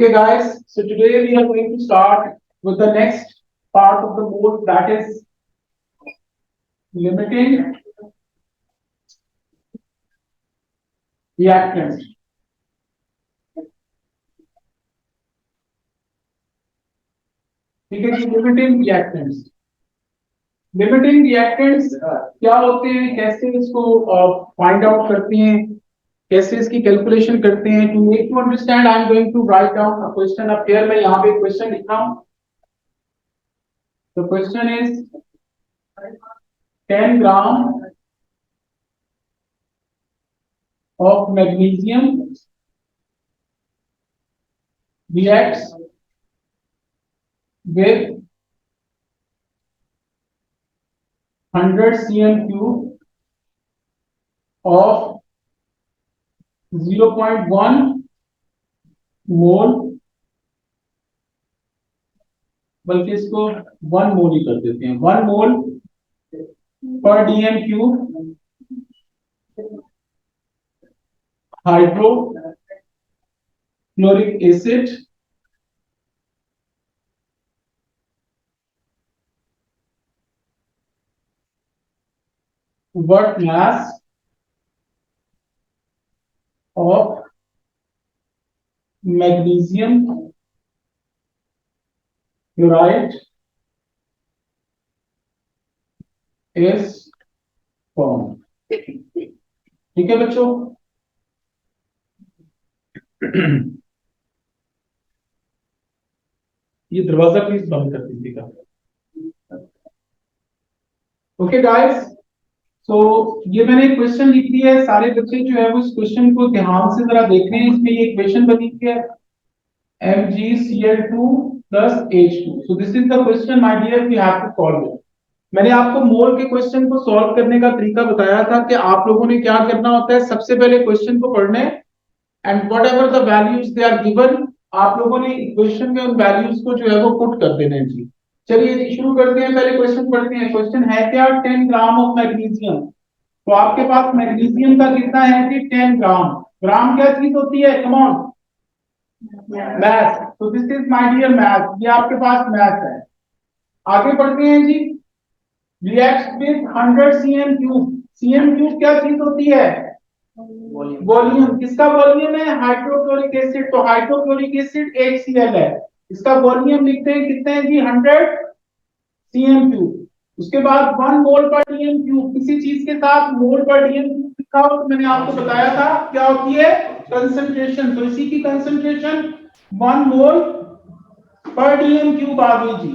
Okay, guys. So today we are going to start with the next part of the mode, that is limiting reactants. ठीक है जी, limiting reactants. Limiting reactants क्या होते हैं, कैसे इसको find out करते हैं, कैसे इसकी कैलकुलेशन करते हैं। To make to understand I am going to write down a question up here. मैं यहाँ पे क्वेश्चन लिख रहा हूँ। The question is 10 gram of magnesium reacts with 100 cm cube of 0.1 mole, बल्कि इसको 1 मोल ही कर देते हैं, 1 मोल पर DM cube hydrochloric acid what mass of magnesium chloride is formed। ठीक है बच्चों। ये दरवाजा प्लीज बंद कर दीजिएगा। ओके गाइस, सो ये मैंने क्वेश्चन लिख दिया है। सारे बच्चे जो है वो इस क्वेश्चन को ध्यान से जरा देख रहे हैं। इसमें ये इक्वेशन बनी हुई है MgCl2 plus H2। So this is the question my dear, we have to solve it. मैंने आपको मोल के क्वेश्चन को सॉल्व करने का तरीका बताया था कि आप लोगों ने क्या करना होता है। सबसे पहले क्वेश्चन को पढ़ना है and whatever the values they are given, आप लोगों ने इक्वेशन में उन वैल्यूज को जो है वो पुट कर देना है जी। चलिए जी शुरू करते हैं। पहले क्वेश्चन पढ़ते हैं। क्वेश्चन है क्या, 10 ग्राम ऑफ मैग्नीशियम। तो आपके पास मैग्नीशियम का कितना है जी, 10 ग्राम। ग्राम क्या चीज होती है, कम ऑन, मैथ। तो this is my dear math, ये आपके पास मैथ है। आगे बढ़ते हैं जी। React with 100 cm cube. cm cube क्या चीज होती है, वॉल्यूम। किसका वॉल्यूम है, हाइड्रोक्लोरिक एसिड। तो हाइड्रोक्लोरिक एसिड HCl है, इसका वॉल्यूम लिखते हैं कितने हैं जी, 100 cm क्यूब। उसके बाद 1 मोल पर डीएम क्यूब। किसी चीज के साथ मोल पर डीएम क्यूब लिखा हो तो मैंने आपको बताया था क्या होती है, कंसंट्रेशन। तो इसी की कंसंट्रेशन 1 मोल पर डीएम क्यूब आ गई जी।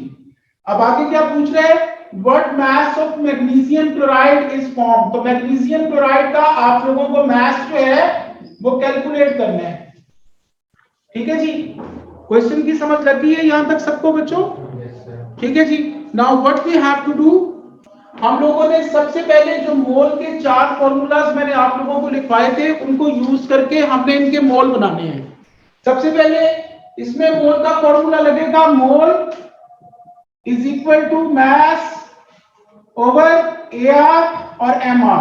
अब आगे क्या पूछ रहे हैं, what mass of magnesium chloride is form. तो मैग्नीशियम क्लोराइड का आप लोगों को मास जो है वो कैलकुलेट करना है। ठीक है जी, क्वेश्चन की समझ लगी है यहां तक सबको बच्चों? ठीक है जी। Now what we have to do, हम लोगों ने सबसे पहले जो मोल के 4 फॉर्मूलाज मैंने आप लोगों को लिखवाए थे उनको यूज करके हमने इनके मोल बनाने हैं। सबसे पहले इसमें मोल का फॉर्मूला लगेगा, mole is equal to mass over AR और MR।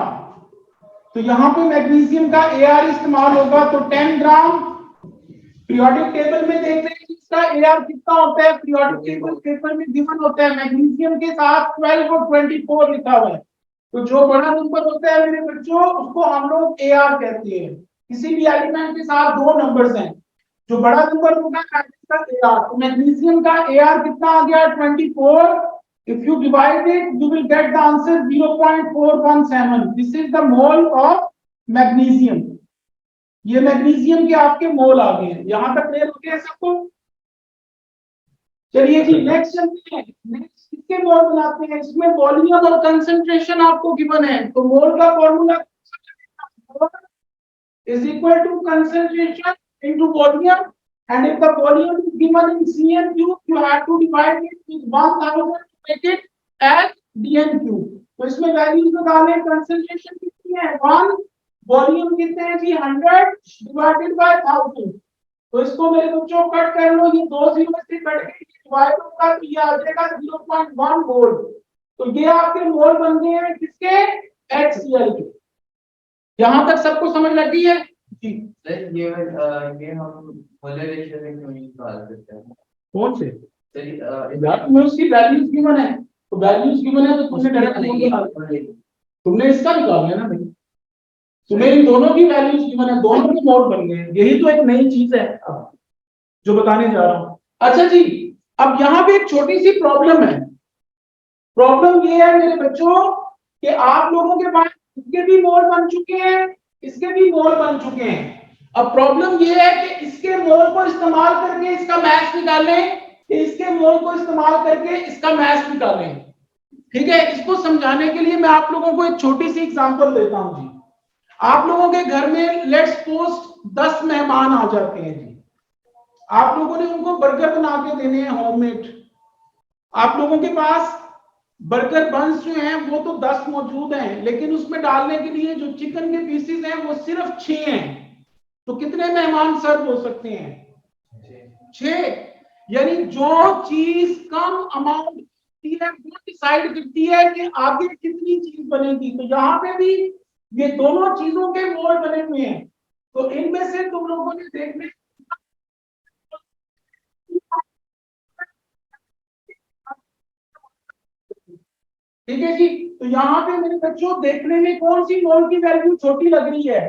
तो यहां पे मैग्नीशियम का AR इस्तेमाल होगा। तो 10 ग्राम, पीरियोडिक टेबल में देख रहे हैं इसका AR कितना होता है, पीरियोडिक टेबल पेपर में गिवन होता है मैग्नीशियम के साथ 12 और 24 लिखा हुआ है। तो जो बड़ा नंबर होता है मेरे बच्चों उसको हम लोग AR कहते हैं। किसी भी एलिमेंट के साथ 2 नंबर्स हैं, जो बड़ा नंबर होगा इसका AR। तो मैग्नीशियम का AR कितना आ गया, 24। If you divide it, you will get the answer 0.417. This is the mole of magnesium. ये मैग्नीशियम के आपके मोल आ गए हैं। यहां तक क्लियर हो गया सबको? चलिए जी नेक्स्ट चलते हैं। नेक्स्ट किसके मोल बनाते हैं, इसमें वॉल्यूम और कंसंट्रेशन आपको गिवन है। तो मोल का formula is equal to concentration into volume, and if the volume is given in cm cube, you have to divide it with 1000 to make it as dm cube। तो इसमें values निकालें, concentration कितनी है 1, volume कितने हैं जी 100 divided by 1000। तो इसको मेरे बच्चों कट कर लो, ये 2 जीरो से कट के डिवाइड होगा तो ये आ जाएगा 0.1 मोल। तो ये आपके मोल बन गए हैं किसके, HCl के। यहां तक सबको समझ लगी है? जी सर ये हम मोलर रेशियो में क्यों निकाल सकते हैं? कौन से सर यार तुम्हें उसकी वैल्यूज गिवन है, तो वैल्यूज गिवन है तो तुमने डायरेक्ट मोल निकाल, तुमने इसका निकाल लिया ना भाई, तुम्हें इन दोनों की वैल्यूज गिवन है, दोनों के मोल बन गए, यही तो एक नई चीज है अब जो बताने जा रहा हूं। अच्छा जी, अब यहाँ पे एक छोटी सी प्रॉब्लम है। प्रॉब्लम ये है मेरे बच्चों कि आप लोगों के पास इसके भी मोल बन चुके हैं, इसके भी मोल बन चुके हैं। अब प्रॉब्लम ये है कि इसके मोल को इस्तेमाल करके इसका मैच निकालें, कि इसके मोल को इस्तेमाल करके इसका मैच निकालें। ठीक है, इसको समझाने के लिए मैं आप लोगों को एक छोटी सी एग्जांपल देता हूं जी। आप लोगों के घर में लेट्स सपोज 10 मेहमान आ जाते हैं जी, आप लोगों ने उनको बर्गर बना के देने हैं होममेड। आप लोगों के पास बर्गर बंस जो हैं वो तो 10 मौजूद हैं, लेकिन उसमें डालने के लिए जो चिकन के पीसेस हैं वो सिर्फ 6 हैं। तो कितने मेहमान सर्व हो सकते हैं? 6। यानी जो चीज कम अमाउंट की है वो डिसाइड करती है कि आगे कितनी चीज बनेगी। तो यहाँ पे भी ये दोनों चीजों के मोल बने हुए हैं, तो इनमें से तुम लोगों ने देखने, ठीक है जी। तो यहाँ पे मेरे बच्चों देखने में कौन सी मोल की वैल्यू छोटी लग रही है?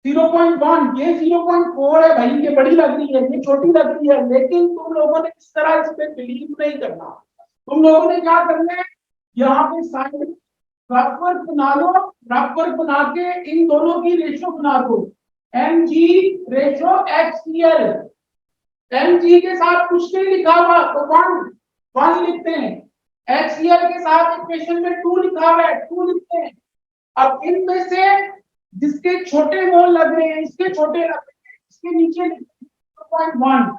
0.1। ये 0.4 है भाई, ये बड़ी लग रही है, ये छोटी लग रही है, लेकिन तुम लोगों ने इस तरह इस पे बिलीव नहीं करना। तुम लोगों ने क्या करना है, यहाँ पे साइड में रफ वर्क बना लो, रफ वर्क बना के इन दोनों की रेशो बना दो, M G ratio X C L. M G के साथ कुछ नहीं लिखा हुआ तो वन लिखते हैं, एक्स सी एल के साथ इक्वेशन में 2 लिखा हुआ है 2 लिखते हैं। अब इनमें से जिसके छोटे मोल लग रहे हैं, इसके छोटे लग रहे हैं, इसके नीचे 0.1,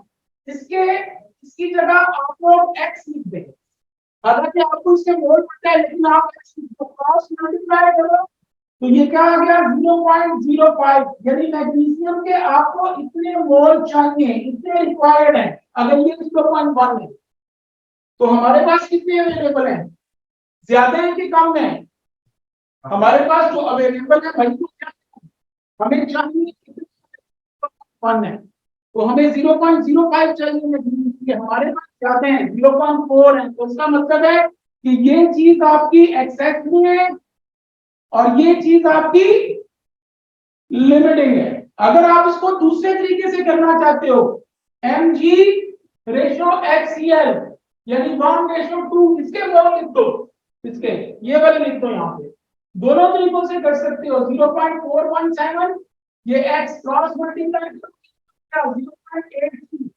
इसके इसकी जगह आप लोग x लिख दें। हालांकि आपको इसके मोल पता है, लेकिन आप क्रॉस मल्टीप्लाई करो तो ये क्या आ गया 0.05। यानी मैग्नीशियम के आपको इतने मोल चाहिए, इतने रिक्वायर्ड है। अगर ये 0.1 है तो हमारे पास कितने अवेलेबल हैं? ज्यादा है कि कम है? हमारे पास जो अवेलेबल है भाई तो क्या हमें चाहिए, 1 है तो हमें 0.05 चाहिए, हमारे पास जाते हैं 0.4 है। तो इसका मतलब है कि ये चीज आपकी एक्सेस में है और ये चीज आपकी लिमिटिंग है। अगर आप इसको दूसरे तरीके से करना चाहते हो, M G ratio X L यानी 1:2, इसके मोल लिख दो, इसके ये वाले लिख दो। यहाँ पे दोनों तरीकों से कर सकते हो। 0.417 ये x क्रॉस मल्टीप्लाई 0.83,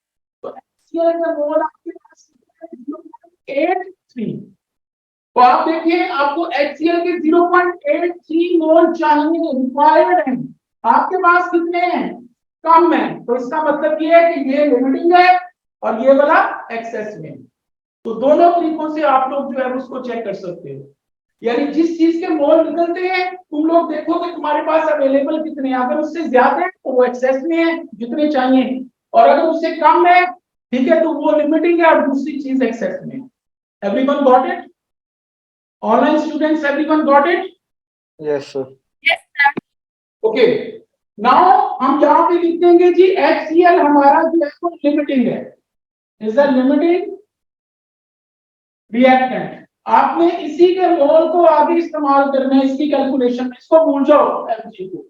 तो HCl का मोल आपके पास 0.83। तो आप देखिए आपको HCl के 0.83 मोल चाहिए, रिक्वायर्ड है। आपके पास कितने हैं? कम है। तो इसका मतलब ये है कि ये लिमिटिंग है और ये वाला एक्सेस में। तो दोनों तरीकों से आप लोग जो है उसको चेक कर सकते हो। यानी जिस चीज के मोल निकलते हैं तुम लोग देखोगे तुम्हारे पास अवेलेबल कितने हैं। अगर उससे ज्यादा है तो वो एक्सेस में है, जितने चाहिए, और अगर उससे कम है, ठीक है, तो वो लिमिटिंग है और दूसरी चीज एक्सेस में। Everyone got it? Online students, everyone got it? Yes sir. Okay, now हम यहाँ पे लिख देंगे जी HCl हमारा जो है वो लिमिटिंग है, इज अ लिमिटिंग रिएक्टेंट। आपने इसी के मोल को आगे इस्तेमाल करना है इसकी कैलकुलेशन में, इसको भूल जाओ एमजी को।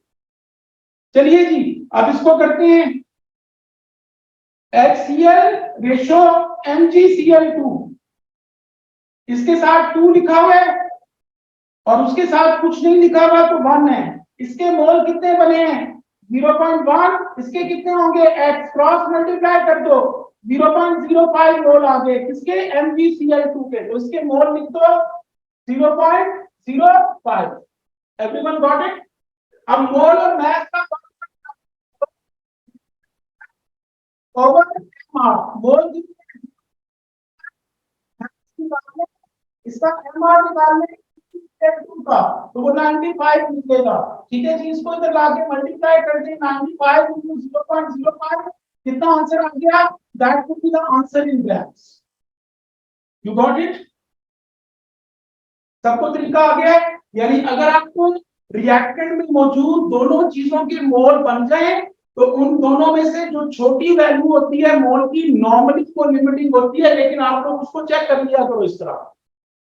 चलिए जी अब इसको करते हैं, HCl रेशो MgCl2, इसके साथ 2 लिखा हुआ है और उसके साथ कुछ नहीं लिखा हुआ तो 1 है। इसके मोल कितने बने हैं? 0.1। इसके कितने होंगे? x क्रॉस मल्टीप्लाई कर दो, 0.05 मोल आ गए किसके? MgCl2 के। तो इसके मोल लिख दो 0.05। Everyone got it? अब मोल और मास का ओवर मोल इसका एमआर निकालने का तो वो 95 निकलेगा। ठीक है जी, इसको इधर लाके मल्टीप्लाई कर दें 95 into 0.05, कितना आंसर आ गया? That would be the answer in grams. You got it? सबको तरीका आ गया? यानी अगर आपको रिएक्टेंट में मौजूद दोनों चीजों के मोल बन जाए तो उन दोनों में से जो छोटी वैल्यू होती है मोल की, नॉर्मली वो लिमिटिंग होती है, लेकिन आप लोग उसको चेक कर लिया करो इस तरह,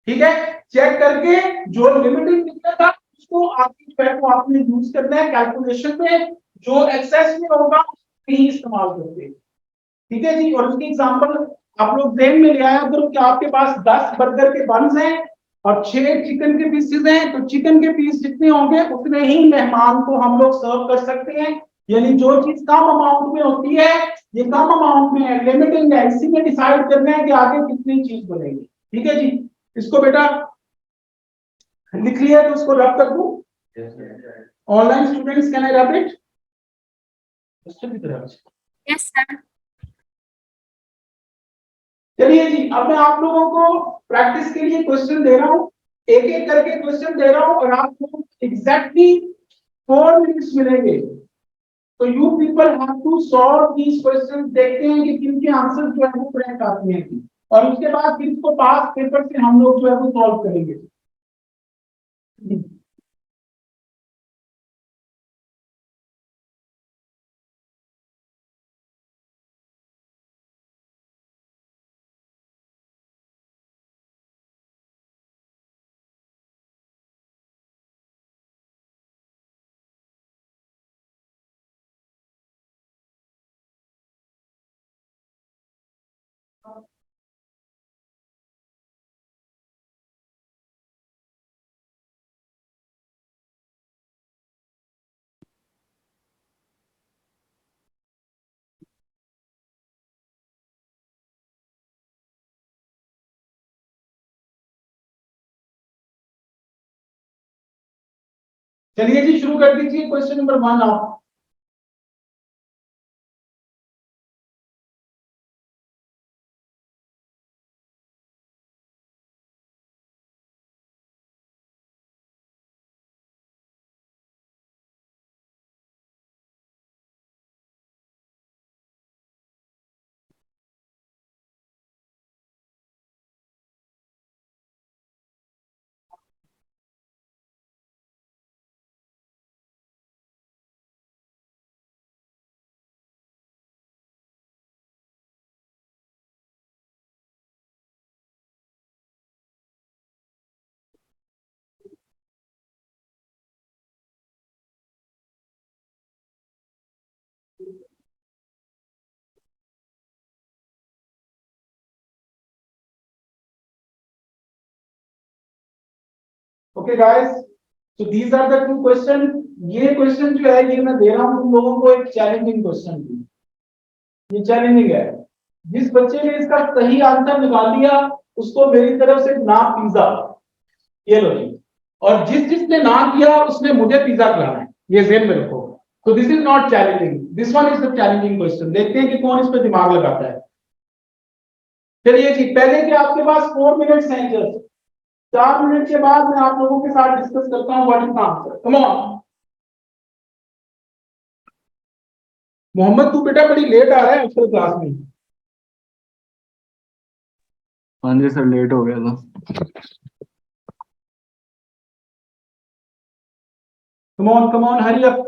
ठीक है। चेक करके जो लिमिटिंग निकलेगा उसको आगे जो है वो आपने यूज करना है कैलकुलेशन में, जो एक्सेस में होगा उसको ही इस्तेमाल करते हैं, ठीक है जी। और उसकी एग्जांपल आप लोग ध्यान में ले आया करो कि आपके पास 10 बर्गर के बन्स हैं और 6 चिकन के पीसेस हैं, तो चिकन के पीस जितने होंगे उतने ही मेहमान को हम लोग सर्व कर सकते हैं। यानी जो चीज कम अमाउंट में होती है ये कम अमाउंट में है, लिमिटिंग है, इसी में डिसाइड करना है कि आगे कितनी चीज बनेगी, ठीक है जी। इसको बेटा लिख लिया तो उसको रब कर दूं। Online students can I rub it? Yes sir. चलिए जी, अब मैं आप लोगों को प्रैक्टिस के लिए क्वेश्चन दे रहा हूं, एक एक करके क्वेश्चन दे रहा हूं और आपको एग्जैक्टली 4 मिनट्स मिलेंगे। तो you people have to solve these questions, देखते हैं कि किनके आंसर जो है वो करेक्ट आते हैं, और उसके बाद फिर इसको पास पेपर से हम लोग जो है वो सॉल्व करेंगे। चलिए जी शुरू कर दीजिए, क्वेश्चन नंबर 1 आप। Okay guys, so these are the two question। ये क्वेश्चन जो है ये मैं दे रहा हूं तुम लोगों को एक चैलेंजिंग क्वेश्चन भी, ये चैलेंजिंग है। जिस बच्चे ने इसका सही आंसर निकाल लिया उसको मेरी तरफ से ना पिज्जा, ये लो जी, और जिस जिसने ना किया उसने मुझे पिज्जा खिलाना है, ये ज़हन में रखो। तो this is not challenging, this one is the challenging question. देखते हैं कि कौन इस पे दिमाग लगाता है। चलिए जी, पहले के आपके पास 4 मिनट्स हैं, जस्ट 4 मिनट के बाद मैं आप लोगों के साथ डिस्कस करता हूं what is the answer. Come on Mohammed, तू बेटा बड़ी लेट आ रहा है आजकल क्लास में। हाँ जी सर, लेट हो गया था। Come on hurry up.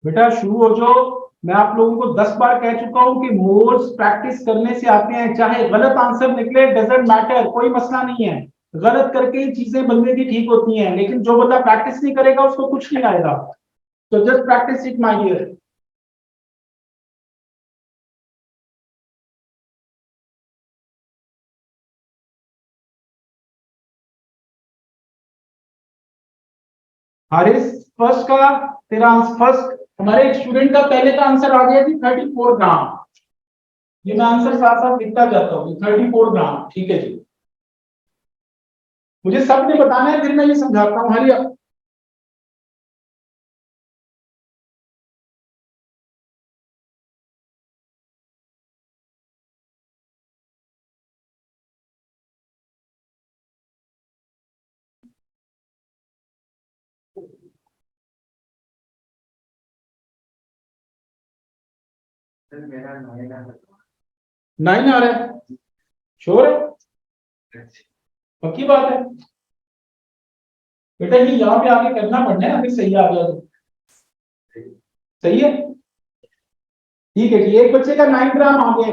बेटा शुरू हो जाओ। मैं आप लोगों को 10 बार कह चुका हूं कि मोल्स प्रैक्टिस करने से आते हैं, चाहे गलत आंसर निकले डजंट मैटर, कोई मसला नहीं है। गलत करके ही चीजें बंदे की ठीक होती हैं, लेकिन जो बंदा प्रैक्टिस नहीं करेगा उसको कुछ नहीं आएगा। तो just practice it my dear. Haris, first का तेरा आंसर, फर्स्ट हमारे एक स्टूडेंट का पहले का आंसर आ गया थी 34 ग्राम। ये मैं आंसर साथ साथ लिखता जाता हूँ, 34 ग्राम, ठीक है जी। मुझे सब ने बताना है, फिर मैं ये समझाता हूँ। हरिया, सर मेरा 9 9 आ रहा है। श्योर है? पक्की बात है बेटा, ये यहाँ पे आगे करना पड़ना है, अगर सही आ गया तो सही है। ठीक है जी, एक बच्चे का 9 ग्राम आ गया।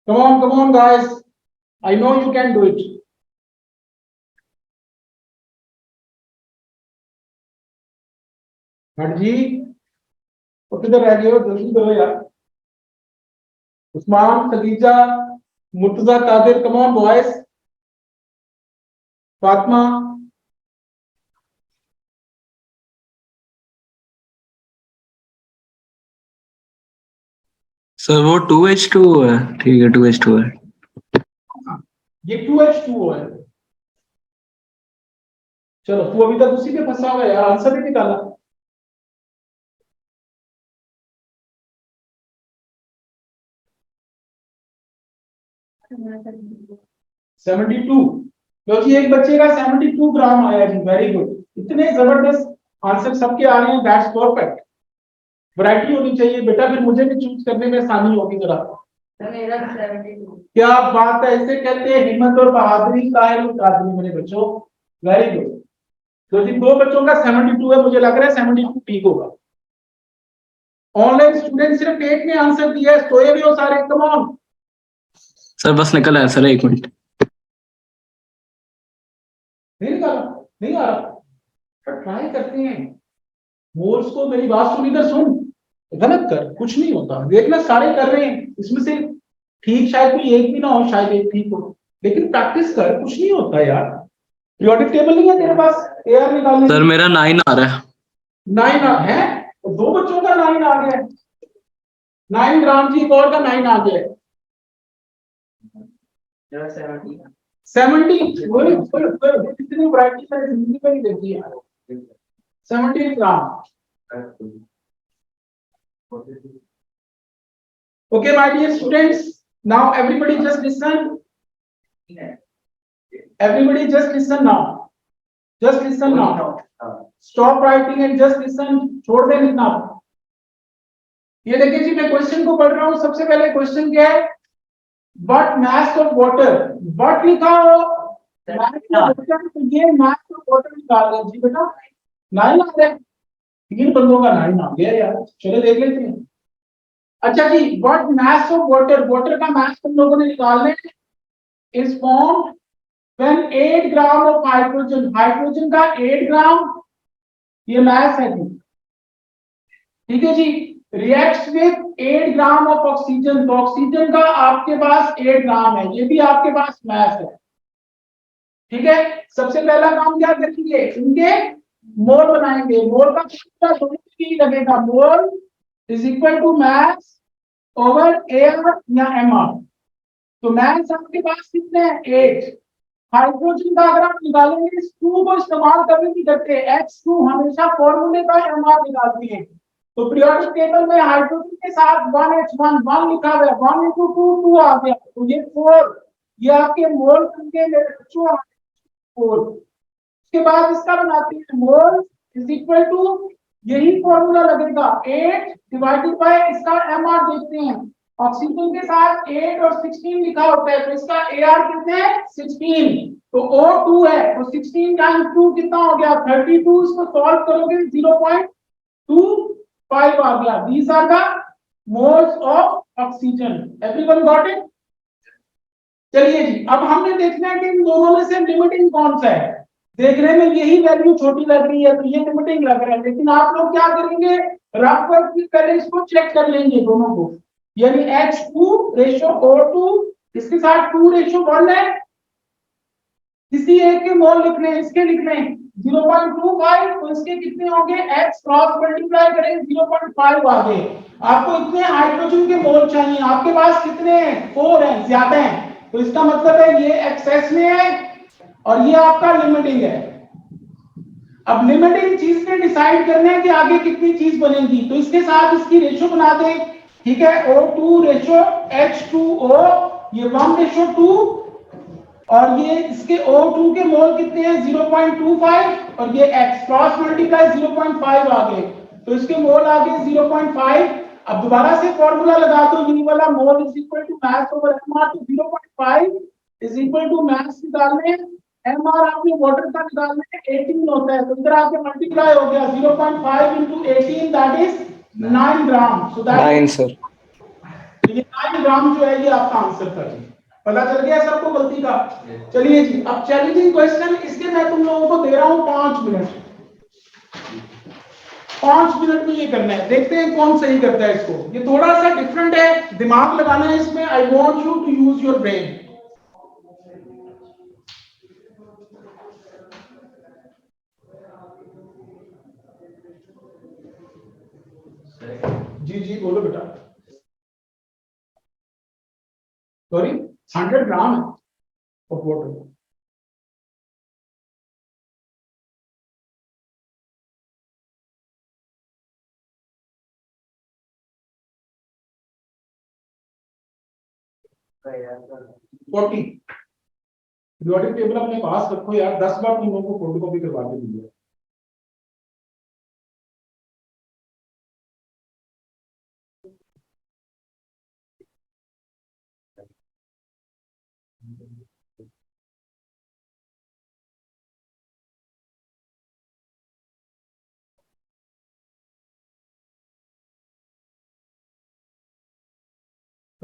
Come on guys, I know you can do it. हाँ जी, वो किधर रह गए हो, जल्दी करो यार। Usman, Khadija, Murtaza, Qadir, come on boys. Fatima, sir वो 2H2 है। ठीक है 2H2 है। ये 2H2O है। चलो, तू अभी तक उसी पे फंसा हुआ है यार, आंसर नहीं निकाला। Seventy two. तो जी एक बच्चे का 72 ग्राम आया जी, वेरी गुड। इतने जबरदस्त आंसर सबके आ रहे हैं, दैट्स परफेक्ट। वैरायटी होनी चाहिए बेटा, फिर मुझे भी चूज करने में आसानी होगी जरा। मेरा 72। क्या बात है, ऐसे कहते हैं हिम्मत और बहादुरी कायल और कादरी मेरे बच्चों, वेरी गुड। तो जी दो बच्चों का 72 है, मुझे लग रहा है 72 ठीक होगा। ऑनलाइन स्टूडेंट सिर्फ एक ने आंसर दिया है, सोए भी हो सारे, कम ऑन। सर बस निकल आया सर, 1 मिनट। नहीं निकाला, नहीं आ रहा, ट्राई करते हैं। मोर्स को मेरी बात सुन, इधर सुन, गलत कर कुछ नहीं होता, देखना सारे कर रहे हैं, इसमें से ठीक शायद कोई एक भी ना हो, शायद एक ठीक हो, लेकिन प्रैक्टिस कर, कुछ नहीं होता यार। पीरियोडिक टेबल नहीं है तेरे पास एआर निकालने? सर मेरा 9 आ रहा है। 9 है, तो दो बच्चों का 9 आ गया। 9 ग्राम जी, एक और का 9 आ गया। 70 कितनी वैरायटी मैंने जिंदगी में नहीं देखी है। 70 ग्राम। Okay, my dear students, now everybody just listen. Everybody just listen now. Just listen now. Stop writing and just listen. छोड़ दे लिखना। ये देखिए जी, मैं क्वेश्चन को पढ़ रहा हूँ। सबसे पहले क्वेश्चन क्या है? What mass of water? What लिखा हो? तो ये mass of water निकाल लें जी बेटा। 9 आ रहा है, 3 बंदों का 9 आ गया यार, चलो देख लेते हैं। अच्छा जी, what mass of water, water का मास हम लोगों ने निकालना है, is formed when 8 gram of hydrogen, hydrogen का 8 ग्राम ये मास है जी, ठीक है जी, reacts with 8 gram of oxygen, तो ऑक्सीजन का आपके पास 8 ग्राम है, ये भी आपके पास मास है, ठीक है। सबसे पहला काम क्या करेंगे, इनके मोल बनाएंगे, मोल का सूत्र दोनों लगेगा, mole is equal to mass over AR या एमआर। तो मास आपके पास कितने हैं? 8। हाइड्रोजन का अगर आप निकालेंगे, इस 2 को इस्तेमाल कभी नहीं करते, H2 हमेशा फॉर्मूले का एमआर निकालती है। तो पीरियोडिक टेबल में हाइड्रोजन के साथ 1H1 1 लिखा हुआ है, 1 into 2 2 आ गया, तो ये 4, ये आपके मोल बन मेरे बच्चों 4। उसके बाद इसका बनाते हैं, मोल इज इक्वल टू, यही फॉर्मूला लगेगा 8 डिवाइडेड बाय इसका एमआर। देखते हैं, ऑक्सीजन के साथ 8 और 16 लिखा होता है, तो इसका एआर कितने है? 16। तो O2 है, तो 16 टाइम्स 2 कितना हो गया? 32। इसको सॉल्व करोगे 0.25 आ गया। These are the moles of oxygen. Everyone got it? चलिए जी, अब हमने देखना है कि इन दोनों में से लिमिटिंग कौन सा है। देखने में यही वैल्यू छोटी लग रही है, तो ये लिमिटिंग लग रहा है, लेकिन आप लोग क्या करेंगे, रफ वर्क की पहले इसको चेक कर लेंगे दोनों को, यानी H2 रेशो O2, इसके साथ 2 रेशो 1 है, किसी एक के मोल लिख लें, इसके लिख लें 0.25, तो इसके कितने होंगे? X क्रॉस मल्टीप्लाई करें 0.5 आ गए। आपको इतने हाइड्रोजन के मोल चाहिए, आपके पास कितने हैं? 4 हैं, ज्यादा हैं, तो इसका मतलब है ये एक्सेस में है और ये आपका लिमिटिंग है। अब लिमिटिंग चीज पे डिसाइड करना है कि आगे कितनी चीज बनेगी, तो इसके साथ इसकी रेशो बना दें, ठीक है। O2 रेशो H2O, ये 1:2, और ये इसके O2 के मोल कितने हैं? 0.25, और ये X क्रॉस मल्टीप्लाई 0.5 आ गए, तो इसके मोल आ गए 0.5। अब दोबारा से फॉर्मूला लगा दो, ये वाला mole is equal to mass over MR, तो 0.5 इज इक्वल टू मास निकालने, एमआर आपने वाटर का निकालने 18 होता है, तो इधर आके मल्टीप्लाई हो गया 0.5 into 18 that is 9 gram. So that 9 sir. ये 9 ग्राम जो है ये आपका आंसर था जी। पता चल गया सबको गलती का? चलिए जी, अब चैलेंजिंग क्वेश्चन, इसके मैं तुम लोगों को दे रहा हूं 5 मिनट। 5 मिनट में ये करना है, देखते हैं कौन सही करता है इसको। ये थोड़ा सा डिफरेंट है, दिमाग लगाना है इसमें। I want you to use your brain. जी जी बोलो बेटा। सॉरी, 100 ग्राम है of water. Forty. Periodic table अपने पास रखो यार, 10 बार तुम लोगों को फोटो कॉपी करवा के दूंगा।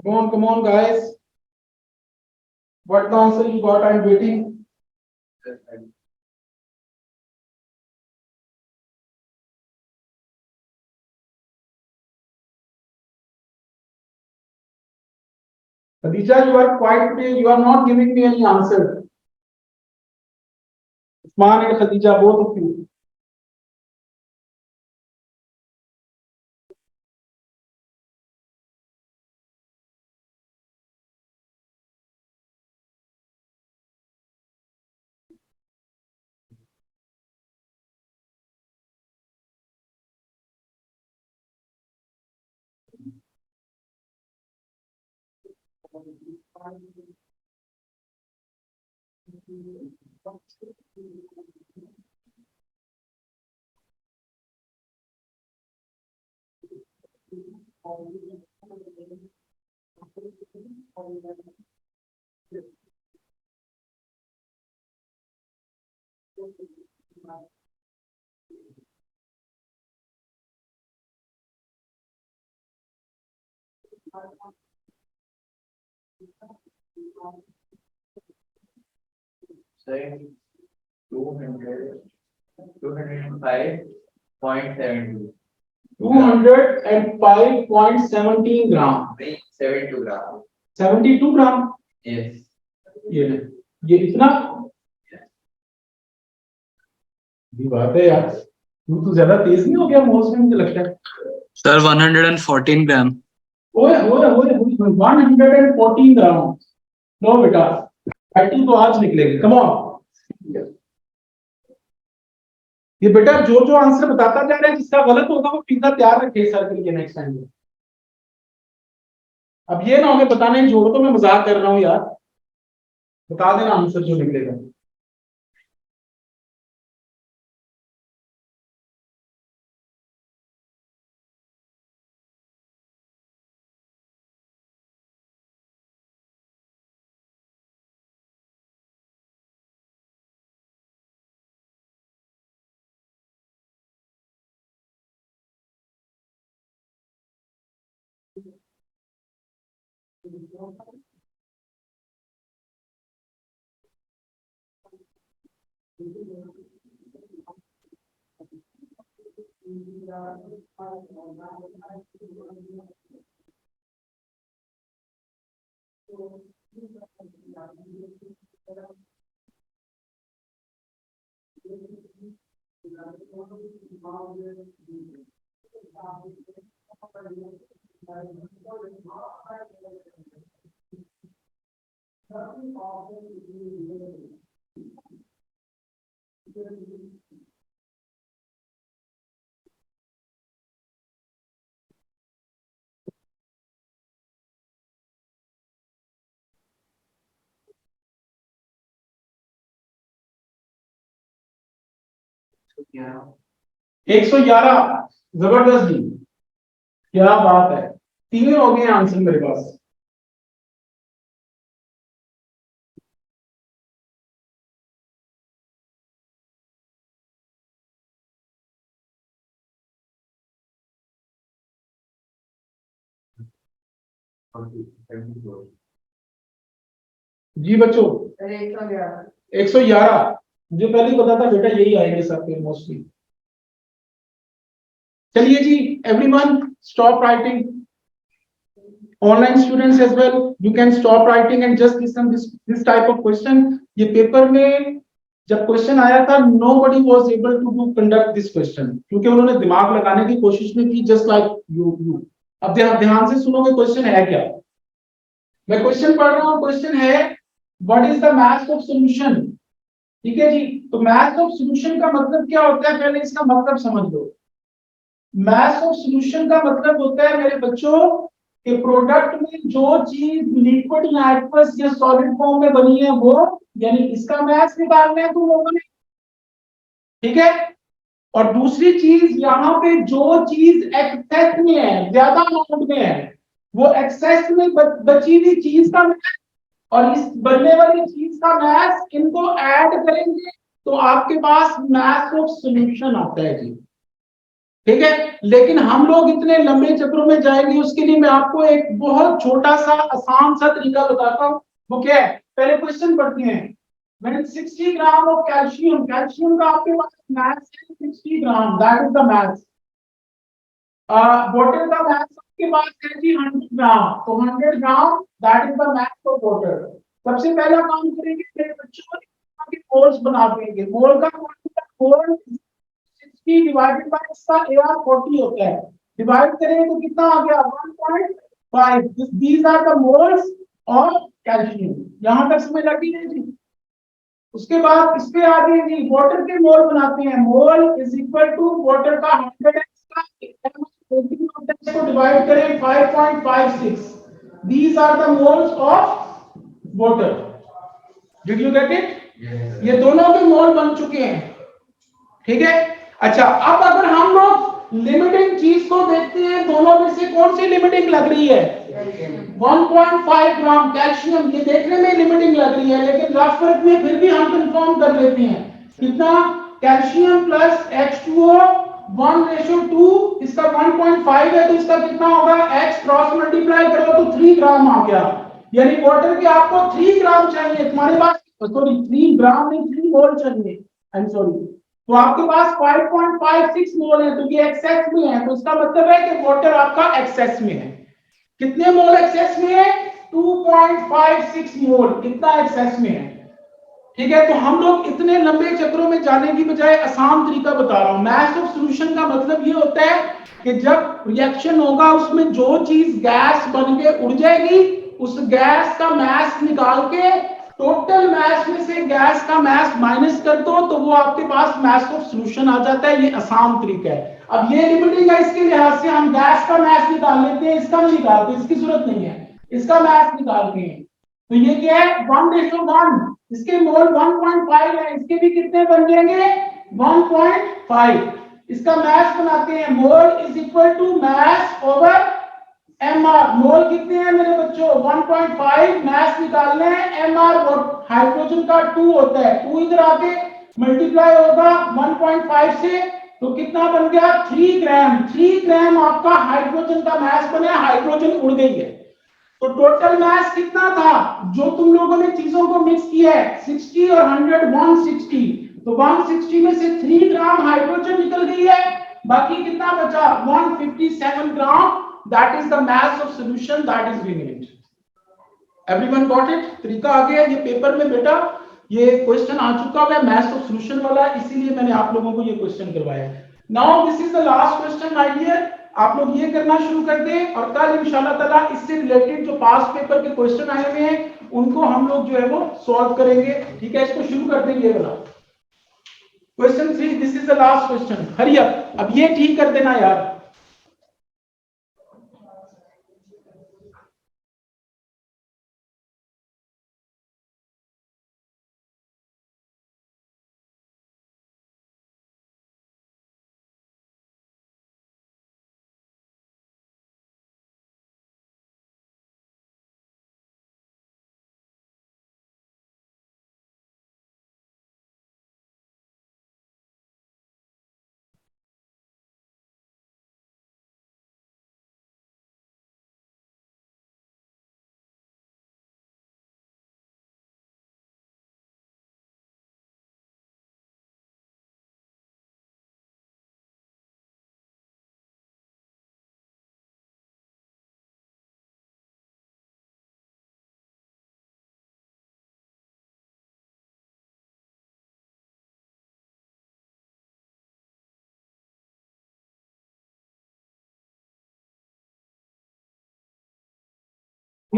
Come on, guys. What the answer you got? I'm waiting. Khadija, you are quiet today. You are not giving me any answer. Usman and Khadija, both of you. Say 200, 205.72. 205.17 gram. 72 gram. 72 gram. Yes. ये इतना भी बात है यार। तू तो ज्यादा तेज नहीं हो गया मोल्स में, मुझे लगता है। सर 114 ग्राम। ओए 114 ग्राम। नो बेटा, 30 तो आज निकलेगी। Come on. ये बेटा जो जो आंसर बताता जा रहा है, जिसका गलत होगा वो पिज्जा तैयार रखे सर के लिए नेक्स्ट टाइम। अब ये ना हो बताने जोड़ो तो मैं मजाक कर रहा हूँ यार। बता देना आंसर जो निकलेगा। Yeah. 111। जबरदस्त जी। क्या बात है, 3 हो गए आंसर मेरे पास। जी बच्चों, 111। मुझे पहले ही पता था बेटा यही आएंगे सबके मोस्टली। चलिए जी, everyone stop writing, online students as well, you can stop writing and just listen this type of question. ये पेपर में जब क्वेश्चन आया था, nobody was able to do conduct this question, क्योंकि उन्होंने दिमाग लगाने की कोशिश नहीं की, जस्ट लाइक यू। अब ध्यान से सुनोगे क्वेश्चन है क्या। मैं क्वेश्चन पढ़ रहा हूं, क्वेश्चन है what is the maths of solution. ठीक है जी, तो मैथ्स ऑफ सॉल्यूशन का मतलब क्या होता है, पहले इसका मतलब समझ लो। मैथ्स ऑफ सॉल्यूशन का मतलब होता है मेरे बच्चों कि प्रोडक्ट में जो चीज लिक्विड या एक्वस या सॉलिड फॉर्म में बनी है वो, यानी इसका मैथ्स निकालना है तुम लोगों ने। ठीक है, और दूसरी चीज यहाँ पे जो चीज एक्सेस में है, ज्यादा अमाउंट में है, वो एक्सेस में बची हुई चीज का मैथ और इस बनने वाली चीज का मैथ, इनको ऐड करेंगे तो आपके पास मैथ्स ऑफ सॉल्यूशन आता है जी। ठीक है, लेकिन हम लोग इतने लंबे चक्रों में जाएंगे, उसके लिए मैं आपको एक बहुत छोटा सा आसान सा तरीका बताता हूँ। वो क्या है, पहले क्वेश्चन पढ़ते हैं। When 60 gram of calcium, calcium का आपके पास मैथ्स है 60 gram, that is the maths. Water का मैथ्स आपके पास है जी 100 ग्राम, तो 100 gram that is the maths of water. सबसे पहला काम करेंगे मेरे बच्चों, के मोल्स बना देंगे। मोल का मोल 60 डिवाइडेड बाय इसका AR 40 होता है, डिवाइड करेंगे तो कितना आ गया 1.5। These are the moles of calcium. यहां तक समझ लगी है जी। उसके बाद इस पे आ गए जी, वाटर के मोल बनाते हैं। Mole is equal to water का 100 को डिवाइड करें 5.56। These are the moles of water. Did you get it? ये दोनों के मोल बन चुके हैं। ठीक है, अच्छा अब अगर हम लोग लिमिटिंग चीज को देखते हैं, दोनों में से कौन सी लिमिटिंग लग रही है? 1.5 ग्राम कैल्शियम, ये देखने में लिमिटिंग लग रही है, लेकिन रफ वर्क में फिर भी हम कंफर्म कर लेते हैं। कितना? कैल्शियम प्लस H2O 1:2, इसका 1.5 है तो इसका कितना होगा, H क्रॉस मल्टीप्लाई करो तो 3 ग्राम आ गया। यानी वाटर के आपको 3 ग्राम चाहिए, तुम्हारे पास सॉरी 3 ग्राम नहीं 3 मोल चाहिए, आई एम सॉरी। तो आपके पास 5.56 मोल है, तो ये एक्सेस में है, तो इसका मतलब है कि वाटर आपका एक्सेस में है। कितने मोल एक्सेस में है? 2.56 मोल, कितना एक्सेस में है। ठीक है, तो हम लोग इतने लंबे चक्रों में जाने की बजाय आसान तरीका बता रहा हूं। मैथ्स ऑफ सॉल्यूशन का मतलब ये होता है कि जब रिएक्शन होगा उसमें जो चीज गैस बन के उड़ जाएगी, उस गैस का मैस निकाल के टोटल मैस में से गैस का मैस माइनस कर दो, तो वो आपके पास मैथ्स ऑफ सॉल्यूशन आ जाता है। ये आसान तरीका है। अब ये लिमिटिंग है, इसके लिहाज से हम गैस का मैस निकाल लेते हैं, इसका नहीं निकालते, इसकी जरूरत नहीं है, इसका मैस निकालते हैं। तो ये क्या है 1:1, इसके मोल 1.5 है, इसके भी कितने बन जाएंगे 1.5। इसका मैथ बनाते हैं, mole is equal to mass over mr। Mole कितने हैं मेरे बच्चों 1.5, मैथ निकालना है mr, और हाइड्रोजन का 2 होता है, 2 इधर आके मल्टीप्लाई होगा 1.5 से, तो कितना बन गया 3 ग्राम। 3 ग्राम आपका हाइड्रोजन का मैथ बना, हाइड्रोजन उड़ गई है। तो टोटल मास कितना था जो तुम लोगों ने चीजों को मिक्स किया है, 60 और 100 160। तो 160 में से 3 ग्राम हाइड्रोजन निकल गई है, बाकी कितना बचा 157 gram. That is the mass of solution, that is renamed. Everyone got it? तरीका आ गया ये पेपर में बेटा, ये क्वेश्चन आ चुका है मास ऑफ सॉल्यूशन वाला, इसीलिए मैंने आप लोगों को ये क्वेश्चन करवाया है। Now this is the last question my dear, आप लोग ये करना शुरू कर दें और कल इंशाल्लाह ताला इससे रिलेटेड जो पास्ट पेपर के क्वेश्चन आए हुए हैं उनको हम लोग जो है वो सॉल्व करेंगे। ठीक है, इसको शुरू कर देंगे। वाला question 3, this is the last question, hurry up, अब ये ठीक कर देना यार।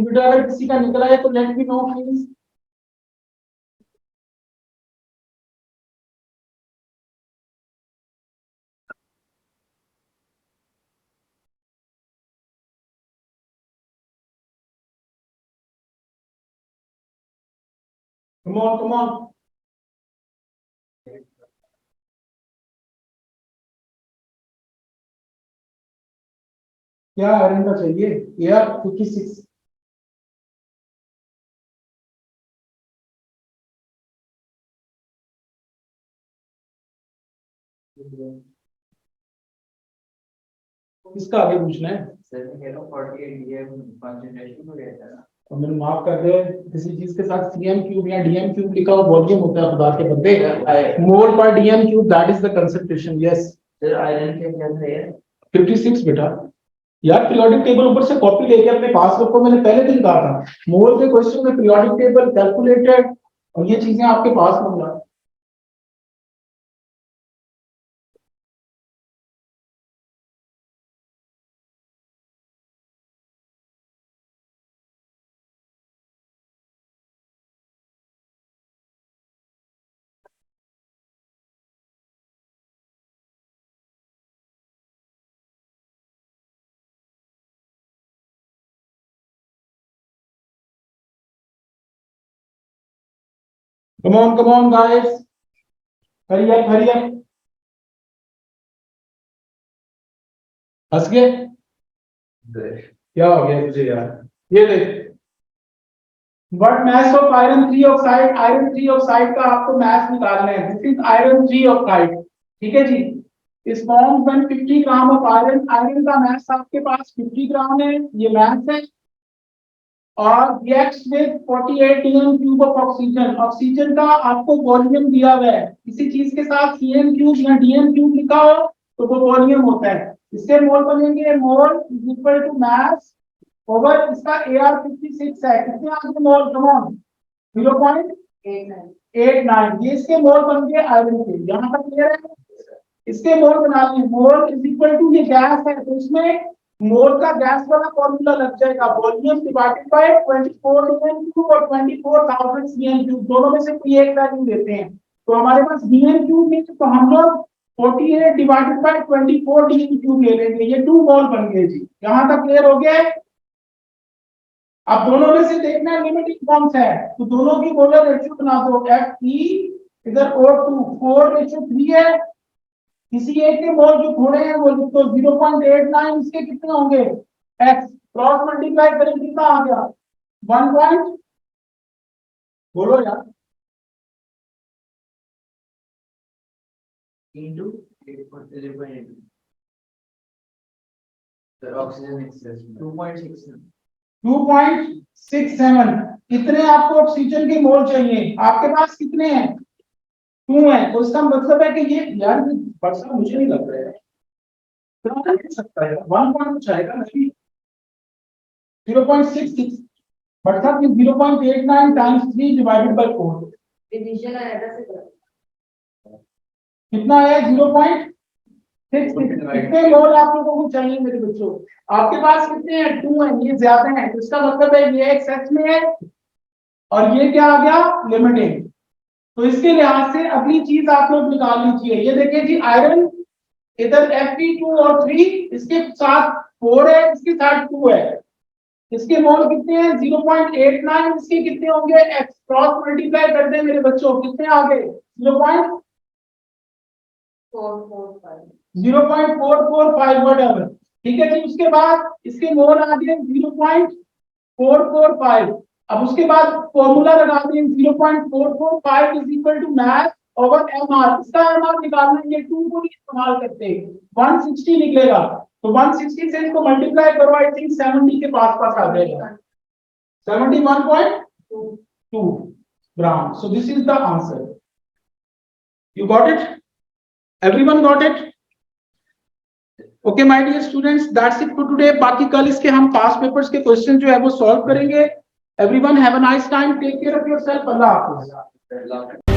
बेटा अगर किसी का निकला है तो let me know please. Come on come on. क्या आयरन का चाहिए? एयर 56। किसका आगे पूछना है? सर मैं कह रहा हूँ 48 ये कंसंट्रेशन हो गया था ना। और मैंने माफ कर दे, किसी चीज के साथ सीएम क्यूब या डीएम क्यूब लिखा हुआ वॉल्यूम होता है खुदा के बंदे। मोल पर DM cube that is the concentration. Yes sir iron के क्या है? 56 बेटा। यार पीरियोडिक टेबल ऊपर से कॉपी लेके अपने पास रखो, मैंने पहले दिन कहा था मोल के क्वेश्चन में पीरियोडिक टेबल कैलकुलेटेड और ये चीजें आपके पास होंगी। Come on guys, hurry up hurry up। हंस गए? क्या हो गया मुझे यार? ये देख, what mass of iron 3 oxide, iron 3 oxide का आपको मास निकालना है। दिस इज आयरन 3 ऑक्साइड, ठीक है जी। इस फॉर्म में 50 ग्राम ऑफ आयरन, आयरन का मास आपके पास 50 ग्राम है, ये मास है। और reacts with 48 DM cube of oxygen, oxygen का आपको वॉल्यूम दिया हुआ है। किसी चीज के साथ सीएम क्यूब या डीएम क्यूब लिखा हो तो वो वॉल्यूम होता है। इससे मोल बनेंगे, mole is equal to mass over इसका AR 56 है। कितने आगे मोल? Come on 0.89। ये इसके मोल बन गए आयरन के। यहाँ तक क्लियर है? इसके मोल बना लें, मोल इज इक्वल टू ये गैस है तो इसमें मोल का गैस वाला फॉर्मूला लग जाएगा, volume divided by 24 DM cube और 24,000 सीएम क्यूब, दोनों में से कोई एक वैल्यू लेते हैं। तो हमारे पास डीएम क्यूब नहीं तो हम लोग 48 डिवाइडेड बाय 24 डीएम क्यूब ले लेंगे। ये 2 मोल बन गए जी। यहां तक क्लियर हो गया है? अब दोनों में से देखना है लिमिटिंग कौन सा है, तो दोनों की मोलर रेशियो बना दो। Fe इधर O2 4:3 है। किसी एक के मोल जो थोड़े हैं वो लिख दो 0.89, इसके कितने होंगे? x क्रॉस मल्टीप्लाई करें कितना आ गया? 1 पॉइंट, बोलो यार, into 0.8 सर ऑक्सीजन एक्सेस 2.67 2.67। कितने आपको ऑक्सीजन के मोल चाहिए? आपके पास कितने हैं? 2 है। तो इसका मतलब है कि ये यार बरसा मुझे नहीं लग रहा है कितना हो सकता है 1 पॉइंट कुछ आएगा नहीं, 0.66 बरसा कि 0.89 टाइम्स 3 डिवाइडेड बाय 4 डिवीजन आएगा से कितना आया? 0.66। कितने मोल आप लोगों को चाहिए मेरे बच्चों? आपके पास कितने हैं? 2 है, ये ज्यादा है। तो इसका मतलब है ये एक्सेस में है और ये क्या आ गया? लिमिटिंग। तो इसके लिहाज से अगली चीज आप लोग निकाल लीजिए। ये देखिए जी, आयरन इधर Fe2 और 3, इसके साथ 4 है, इसके साथ 2 है। इसके मोल कितने हैं? 0.89। इसके कितने होंगे? x क्रॉस मल्टीप्लाई कर दे मेरे बच्चों, कितने आ गए? 0.445 whatever, ठीक है जी। उसके बाद इसके मोल आ गए 0.445। अब उसके बाद फॉर्मूला लगा दें 0.445 is equal to mass over mr। इसका mr निकालना है, ये 2 को नहीं इस्तेमाल करते, 160 निकलेगा। तो 160 से इसको मल्टीप्लाई करो, आई थिंक 70 के पास आ जाएगा, 71.2 gram. So this is the answer. You got it? Everyone got it? Okay my dear students, that's it for today. बाकी कल इसके हम पास्ट पेपर्स के क्वेश्चन जो है वो सॉल्व करेंगे। Everyone have a nice time, take care of yourself. अल्लाह हाफिज।